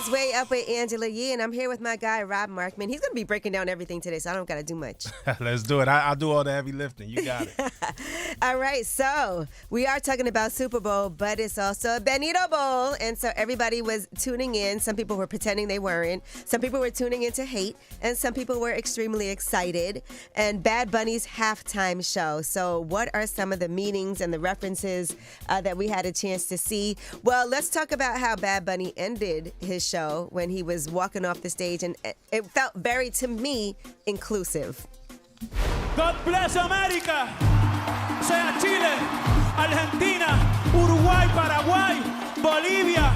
It's Way Up with Angela Yee, and I'm here with my guy, Rob Markman. He's going to be breaking down everything today, so I don't got to do much. Let's do it. I'll do all the heavy lifting. You got it. All right, so we are talking about Super Bowl, but it's also a Benito Bowl, and so everybody was tuning in. Some people were pretending they weren't. Some people were tuning in to hate, and some people were extremely excited. And Bad Bunny's halftime show. So what are some of the meanings and the references that we had a chance to see? Well, let's talk about how Bad Bunny ended his show when he was walking off the stage, and it felt very, to me, inclusive. God bless America. Sea Chile, Argentina, Uruguay, Paraguay, Bolivia,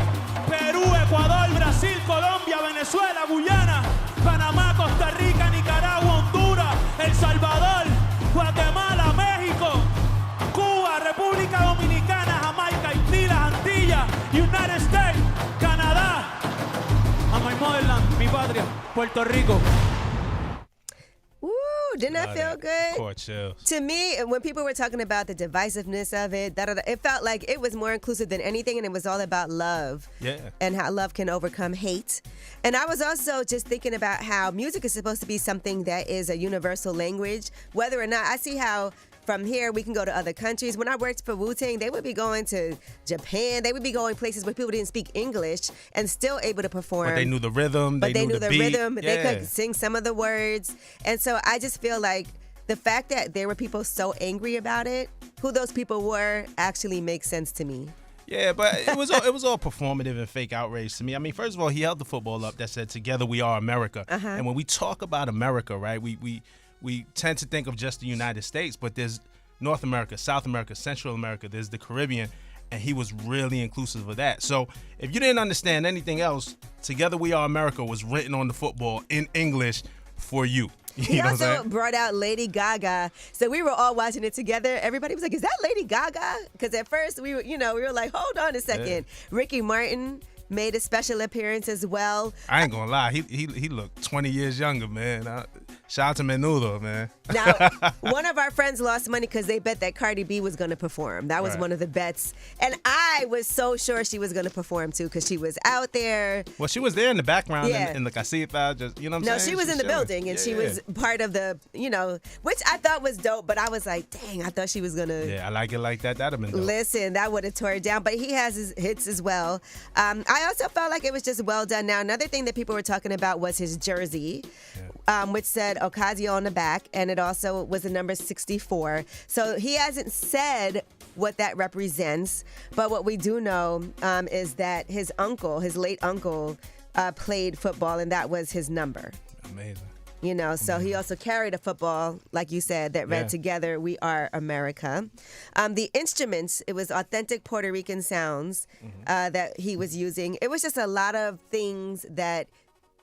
Perú, Ecuador, Brasil, Colombia, Venezuela, Guyana, Panamá, Costa Rica, Nicaragua, Honduras, El Salvador, Guatemala, México, Cuba, República Dominicana, Jamaica, Haití, las Antillas, United States, Canadá, and my motherland, mi patria, Puerto Rico. Didn't that feel good? Court chills. To me, when people were talking about the divisiveness of it, it felt like it was more inclusive than anything, and it was all about love. Yeah. And how love can overcome hate. And I was also just thinking about how music is supposed to be something that is a universal language, whether or not I see how from here we can go to other countries. When I worked for Wu-Tang, they would be going to Japan. They would be going places where people didn't speak English and still able to perform. But they knew the rhythm. But they knew the beat. rhythm. Yeah. They could sing some of the words. And so I just feel like the fact that there were people so angry about it, who those people were actually makes sense to me. Yeah, but it was all performative and fake outrage to me. I mean, first of all, he held the football up that said, "Together we are America." And when we talk about America, right, we tend to think of just the United States, but there's North America, South America, Central America, there's the Caribbean, and he was really inclusive of that. So if you didn't understand anything else, "Together we are America" was written on the football in English for you. He also brought out Lady Gaga. So we were all watching it together. Everybody was like, "Is that Lady Gaga?" Because at first we were like, "Hold on a second." Yeah. Ricky Martin made a special appearance as well. I ain't gonna lie, he looked 20 years younger, man. Shout out to Menudo, man. Now, one of our friends lost money because they bet that Cardi B was going to perform. That was one of the bets. And I was so sure she was going to perform, too, because she was out there. Well, she was there in the background in the casita, just, you know what I'm saying? No, she was in the building, and she was part of the, which I thought was dope, but I was like, dang, I thought she was going to. Yeah, I like it like that. That'd have been dope. Listen, that would have tore it down. But he has his hits as well. I also felt like it was just well done. Now, another thing that people were talking about was his jersey, which said Ocasio on the back, and it also was the number 64. So he hasn't said what that represents, but what we do know is that his late uncle, played football, and that was his number. Amazing. So he also carried a football, like you said, that read "Together we are America." The instruments, it was authentic Puerto Rican sounds that he was using. It was just a lot of things that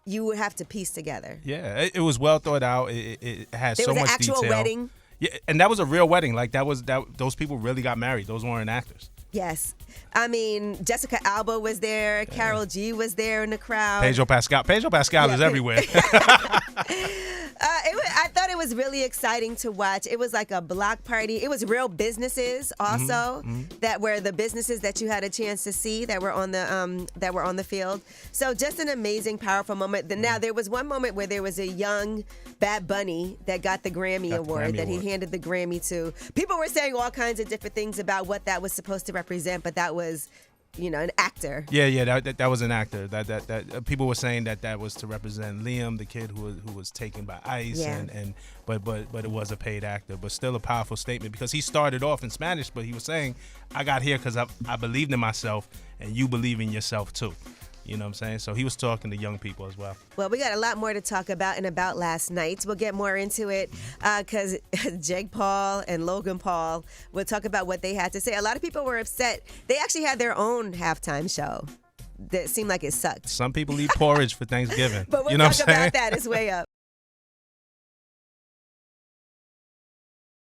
you would have to piece together. Yeah, it was well thought out. It had so much detail. There was an actual wedding. Yeah, and that was a real wedding. Like those people really got married. Those weren't actors. Yes. I mean, Jessica Alba was there. Carol G was there in the crowd. Pedro Pascal is everywhere. I thought it was really exciting to watch. It was like a block party. It was real businesses also that were the businesses that you had a chance to see that were on the field. So just an amazing, powerful moment. Now there was one moment where there was a young Bad Bunny that got the Grammy Award that he handed the Grammy to. People were saying all kinds of different things about what that was supposed to represent, but that was an actor. Yeah, that was an actor. That people were saying that was to represent Liam, the kid who was taken by ICE, but it was a paid actor. But still a powerful statement because he started off in Spanish, but he was saying, "I got here because I believed in myself, and you believe in yourself too." You know what I'm saying? So he was talking to young people as well. Well, we got a lot more to talk about and about last night. We'll get more into it because Jake Paul and Logan Paul will talk about what they had to say. A lot of people were upset. They actually had their own halftime show that seemed like it sucked. Some people eat porridge for Thanksgiving. But we'll talk about that. It's Way Up.